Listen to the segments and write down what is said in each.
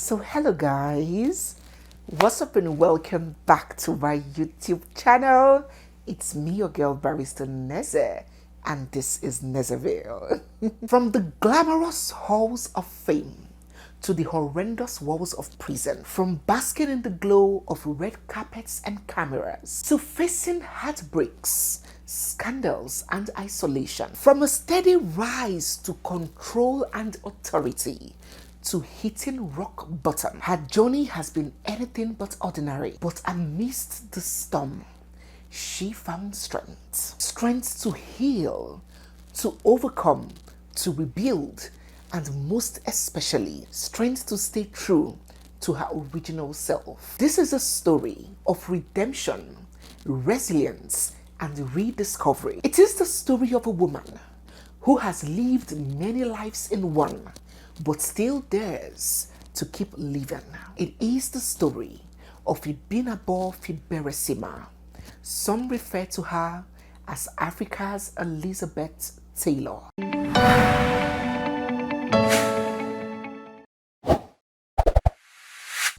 So hello guys, what's up and welcome back to my YouTube channel. It's me, your girl barrister Neze, and this is Nezeville. From the glamorous halls of fame to the horrendous walls of prison, from basking in the glow of red carpets and cameras to facing heartbreaks, scandals and isolation, from a steady rise to control and authority to hitting rock bottom, her journey has been anything but ordinary. But amidst the storm, she found strength to heal, to overcome, to rebuild, and most especially, strength to stay true to her original self. This is a story of redemption, resilience, and rediscovery. It is the story of a woman who has lived many lives in one, but still dares to keep living. It is the story of Ibinabo FIBERESIMA. Some refer to her as Africa's Elizabeth Taylor.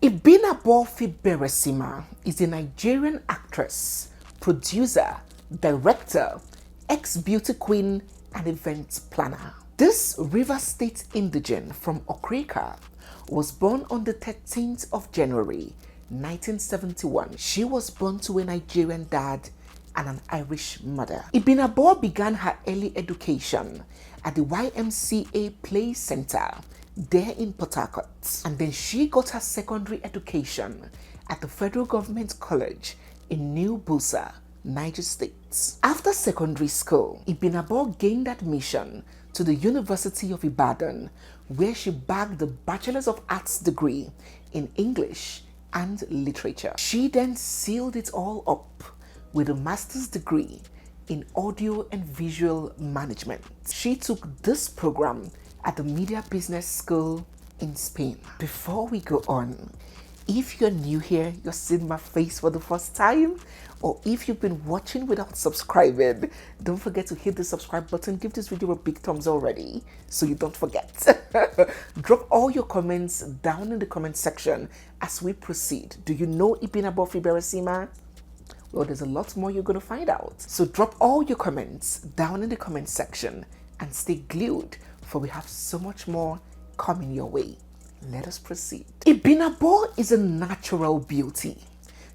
Ibinabo FIBERESIMA is a Nigerian actress, producer, director, ex-beauty queen, and event planner. This Rivers State indigene from Okrika was born on the 13th of January 1971. She was born to a Nigerian dad and an Irish mother. Ibinabo began her early education at the YMCA Play Center there in Port Harcourt, and then she got her secondary education at the Federal Government College in New Busa, Niger State. After secondary school, Ibinabo gained admission to the University of Ibadan, where she bagged the Bachelor's of Arts degree in English and Literature. She then sealed it all up with a master's degree in Audio and Visual Management. She took this program at the Media Business School in Spain. Before we go on, if you're new here, you're seeing my face for the first time, or if you've been watching without subscribing, don't forget to hit the subscribe button. Give this video a big thumbs already so you don't forget. Drop all your comments down in the comment section as we proceed. Do you know Ibinabo FIBERESIMA? Well, there's a lot more you're going to find out. So drop all your comments down in the comment section and stay glued, for we have so much more coming your way. Let us proceed. Ibinabo is a natural beauty,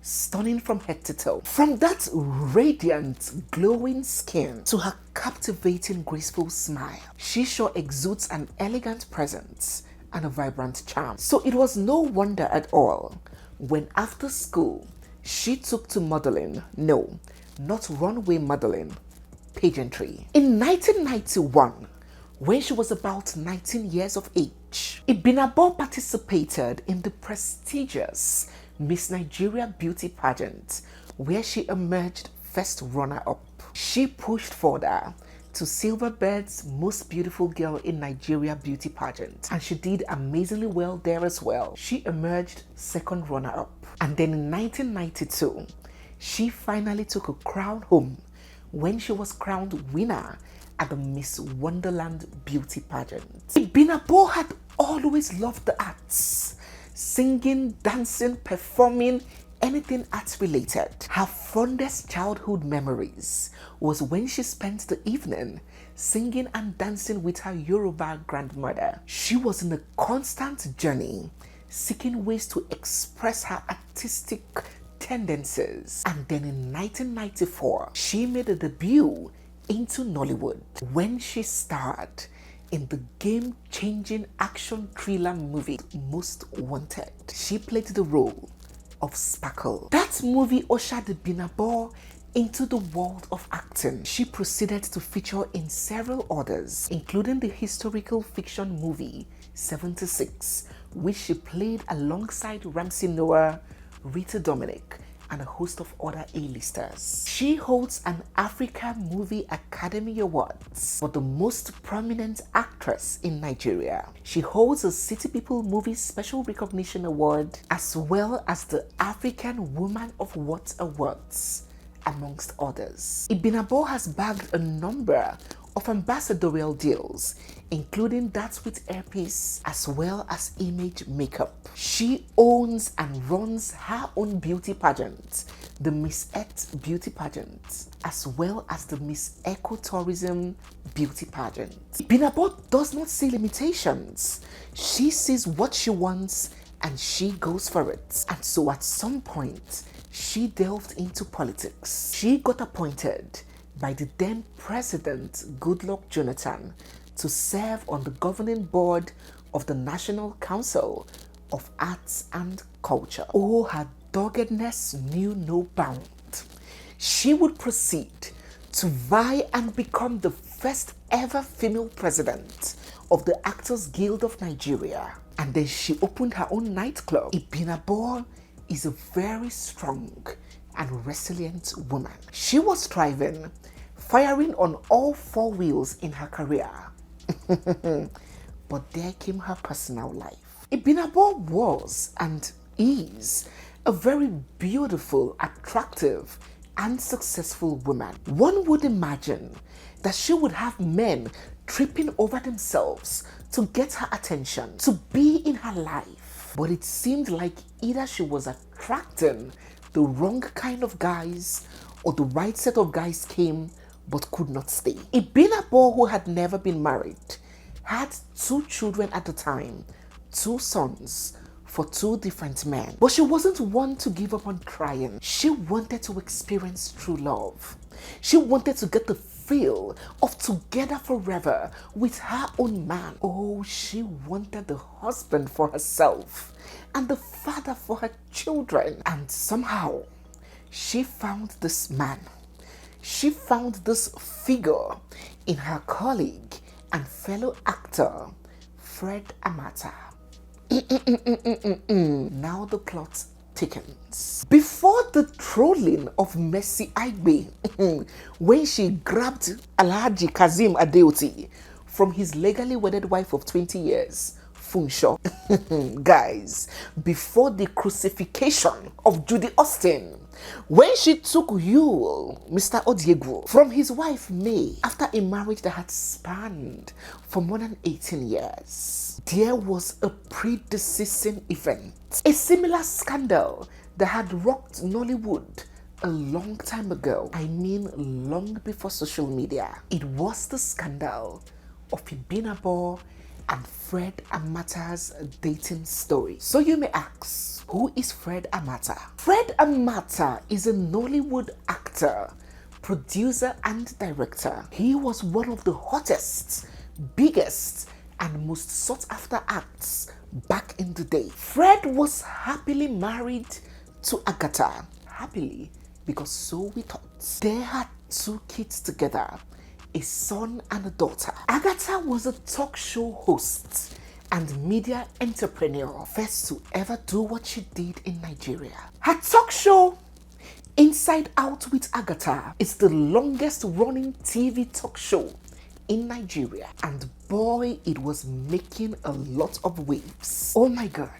stunning from head to toe. From that radiant, glowing skin to her captivating, graceful smile, she sure exudes an elegant presence and a vibrant charm. So it was no wonder at all when after school, she took to modeling. No, not runway modeling, pageantry. In 1991, when she was about 19 years of age, Ibinabo participated in the prestigious Miss Nigeria beauty pageant, where she emerged first runner-up. She pushed further to Silverbird's Most Beautiful Girl in Nigeria beauty pageant, and she did amazingly well there as well. She emerged second runner-up. And then in 1992, she finally took a crown home when she was crowned winner at the Miss Wonderland beauty pageant. Ibinabo had always loved the arts, singing, dancing, performing, anything arts related. Her fondest childhood memories was when she spent the evening singing and dancing with her Yoruba grandmother. She was in a constant journey, seeking ways to express her artistic tendencies. And then in 1994, she made a debut into Nollywood when she starred in the game-changing action thriller movie Most Wanted. She played the role of Sparkle. That movie ushered Ibinabo into the world of acting. She proceeded to feature in several others, including the historical fiction movie 76, which she played alongside Ramsey Noah, Rita Dominic, and a host of other A-listers. She holds an Africa Movie Academy Awards for the most prominent actress in Nigeria. She holds a City People Movie Special Recognition Award, as well as the African Woman of What Awards, amongst others. Ibinabo has bagged a number of ambassadorial deals, including that with Airpiece as well as Image Makeup. She owns and runs her own beauty pageant, the Miss Et Beauty Pageant, as well as the Miss Ecotourism Beauty Pageant. Ibinabo does not see limitations. She sees what she wants and she goes for it. And so at some point, she delved into politics. She got appointed by the then President Goodluck Jonathan to serve on the governing board of the National Council of Arts and Culture. Oh, her doggedness knew no bound. She would proceed to vie and become the first ever female president of the Actors Guild of Nigeria. And then she opened her own nightclub. Ibinabo is a very strong and resilient woman. She was striving, firing on all four wheels in her career. But there came her personal life. Ibinabo was and is a very beautiful, attractive, and successful woman. One would imagine that she would have men tripping over themselves to get her attention, to be in her life. But it seemed like either she was attracting the wrong kind of guys or the right set of guys came but could not stay. Ibinabo, who had never been married, had 2 children at the time, 2 sons, for 2 different men. But she wasn't one to give up on trying. She wanted to experience true love. She wanted to get the feel of together forever with her own man. Oh, she wanted the husband for herself and the father for her children. And somehow, she found this man. She found this figure in her colleague and fellow actor, Fred Amata. Now the plot thickens. Before the trolling of Mercy Aigbe, when she grabbed Alhaji Kazim Adeoti from his legally wedded wife of 20 years, Funsho. Guys, before the crucifixion of Judy Austin, when she took Yule, Mr. Odiegu, from his wife May after a marriage that had spanned for more than 18 years, there was a predeceasing event. A similar scandal that had rocked Nollywood a long time ago. I mean, long before social media. It was the scandal of Ibinabo and Fred Amata's dating story. So you may ask, who is Fred Amata? Fred Amata is a Nollywood actor, producer and director. He was one of the hottest, biggest and most sought after acts back in the day. Fred was happily married to Agatha. Happily, because so we thought. They had 2 kids together, a son and a daughter. Agatha was a talk show host and media entrepreneur, first to ever do what she did in Nigeria. Her talk show, Inside Out with Agatha, is the longest running TV talk show in Nigeria. And boy, it was making a lot of waves. Oh my God.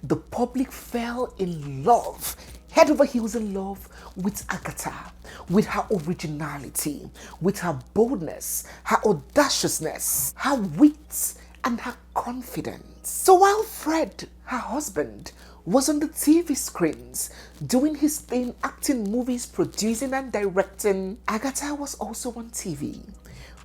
The public fell in love, head over heels in love with Agatha, with her originality, with her boldness, her audaciousness, her wit, and her confidence. So while Fred, her husband, was on the TV screens, doing his thing, acting movies, producing and directing, Agatha was also on TV,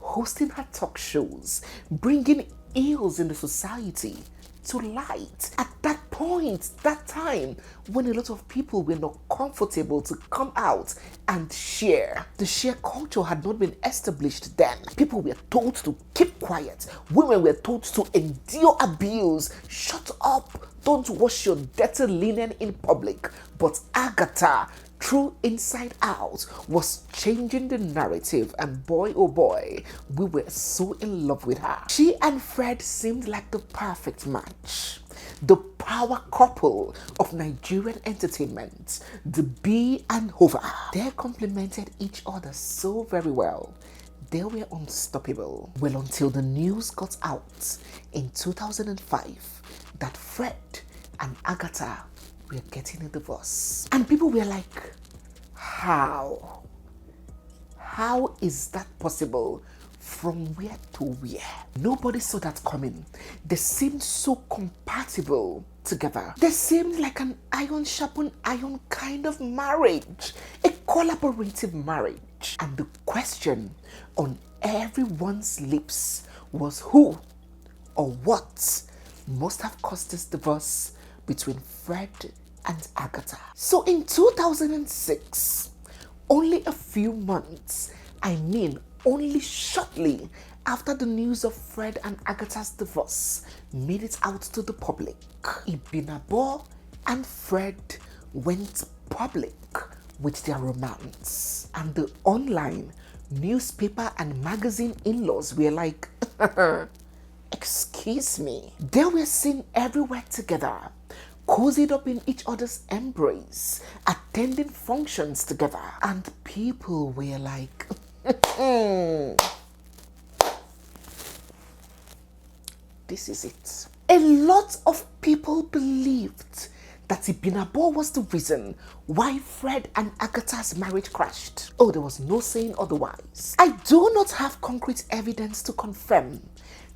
hosting her talk shows, bringing ills in the society to light. At that point, that time, when a lot of people were not comfortable to come out and share. The share culture had not been established then. People were told to keep quiet. Women were told to endure abuse. Shut up. Don't wash your dirty linen in public. But Agatha, through Inside Out, was changing the narrative, and boy oh boy, we were so in love with her. She and Fred seemed like the perfect match. The power couple of Nigerian entertainment, the B and Hova. They complemented each other so very well. They were unstoppable. Well, until the news got out in 2005 that Fred and Agatha were getting a divorce. And people were like, how? How is that possible from where to where. Nobody saw that coming. They seemed so compatible together. They seemed like an iron sharpened iron kind of marriage, a collaborative marriage. And the question on everyone's lips was who or what must have caused this divorce between Fred and Agatha. So in 2006, only a few months, only shortly after the news of Fred and Agatha's divorce made it out to the public, Ibinabo and Fred went public with their romance. And the online newspaper and magazine in-laws were like, excuse me. They were seen everywhere together, cozied up in each other's embrace, attending functions together. And people were like, this is it. A lot of people believed that Ibinabo was the reason why Fred and Agatha's marriage crashed. Oh, there was no saying otherwise. I do not have concrete evidence to confirm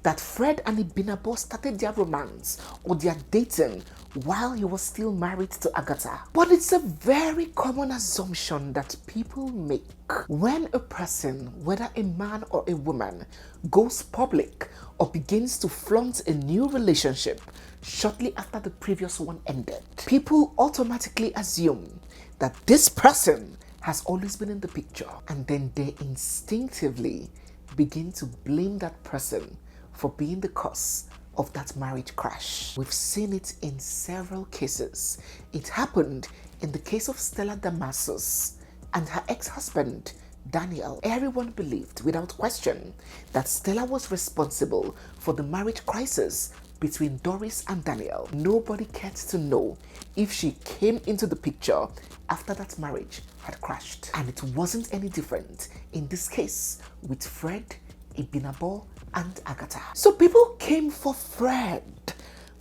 that Fred and Ibinabo started their romance or their dating while he was still married to Agatha. But it's a very common assumption that people make when a person, whether a man or a woman, goes public or begins to flaunt a new relationship shortly after the previous one ended. People automatically assume that this person has always been in the picture, and then they instinctively begin to blame that person for being the cause of that marriage crash. We've seen it in several cases. It happened in the case of Stella Damasus and her ex-husband, Daniel. Everyone believed, without question, that Stella was responsible for the marriage crisis between Doris and Daniel. Nobody cared to know if she came into the picture after that marriage had crashed. And it wasn't any different in this case with Fred, Ibinabo, and Agatha. So people came for Fred,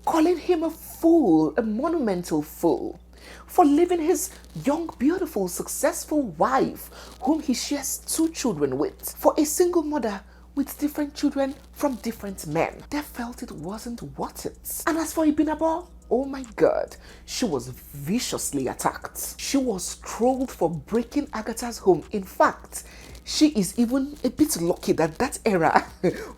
calling him a fool, a monumental fool, for leaving his young, beautiful, successful wife, whom he shares 2 children with, for a single mother with different children from different men. They felt it wasn't worth it. And as for Ibinabo, oh my God, she was viciously attacked. She was trolled for breaking Agatha's home. In fact, she is even a bit lucky that that era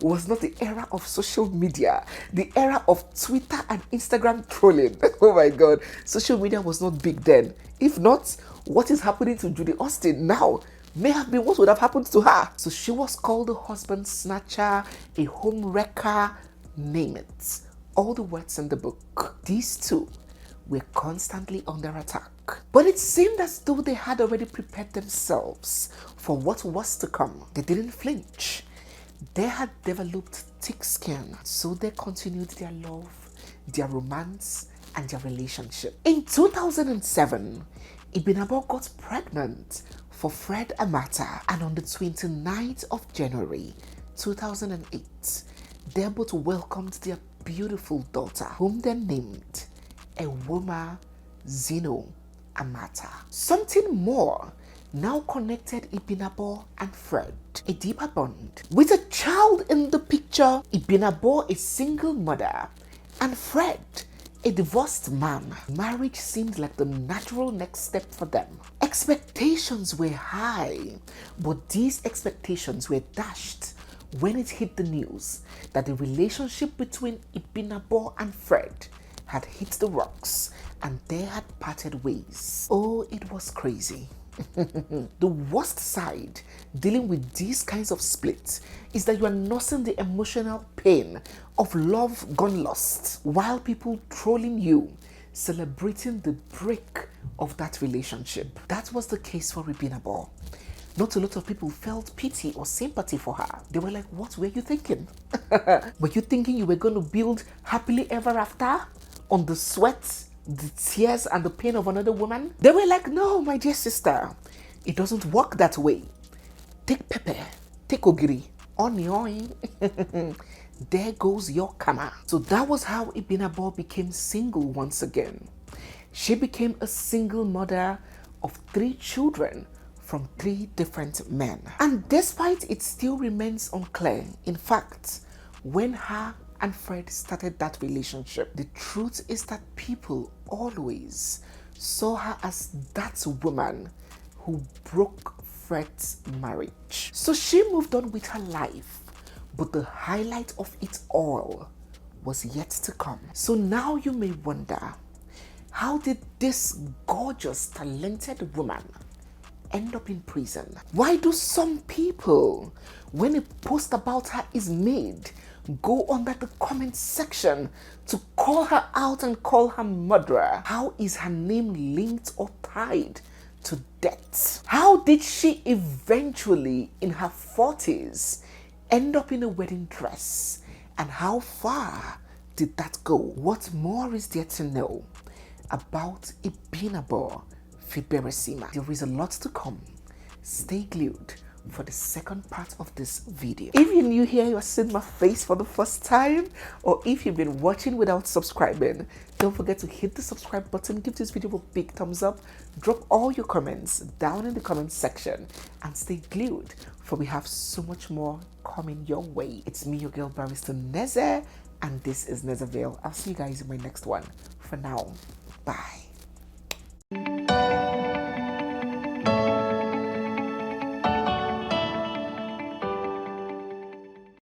was not the era of social media, the era of Twitter and Instagram trolling. Oh my God, social media was not big then. If not, what is happening to Judy Austin now may have been what would have happened to her. So she was called a husband snatcher, a home wrecker, name it. All the words in the book. These two were constantly under attack. But it seemed as though they had already prepared themselves for what was to come. They didn't flinch. They had developed thick skin. So they continued their love, their romance, and their relationship. In 2007, Ibinabo got pregnant for Fred Amata, and on the 29th of January 2008, they both welcomed their beautiful daughter, whom they named WEMA Zeno Amata. Something more now connected Ibinabo and Fred, a deeper bond. With a child in the picture, Ibinabo a single mother, and Fred a divorced man, marriage seemed like the natural next step for them. Expectations were high, but these expectations were dashed when it hit the news that the relationship between Ibinabo and Fred had hit the rocks and they had parted ways. Oh, it was crazy. The worst side dealing with these kinds of splits is that you are nursing the emotional pain of love gone lost while people trolling you, celebrating the break of that relationship. That was the case for Ibinabo. Not a lot of people felt pity or sympathy for her. They were like, what were you thinking? Were you thinking you were going to build happily ever after on the sweat, the tears, and the pain of another woman? They were like, no, my dear sister, it doesn't work that way. Take pepper, take ogiri, onion. There goes your karma. So that was how Ibinabo became single once again. She became a single mother of 3 children from 3 different men. And despite it still remains unclear, in fact, when her and Fred started that relationship, the truth is that people always saw her as that woman who broke Fred's marriage. So she moved on with her life, but the highlight of it all was yet to come. So now you may wonder, how did this gorgeous, talented woman end up in prison? Why do some people, when a post about her is made, go under the comment section to call her out and call her murderer? How is her name linked or tied to death? How did she eventually, in her 40s, end up in a wedding dress? And how far did that go? What more is there to know about Ibinabo FIBERESIMA? There is a lot to come. Stay glued for the second part of this video. If you're new here, you're seeing my face for the first time, or if you've been watching without subscribing, don't forget to hit the subscribe button, give this video a big thumbs up, drop all your comments down in the comment section, and stay glued, for we have so much more coming your way. It's me, your girl barrister Neze, and this is Nezeville. I'll see you guys in my next one. For now, bye.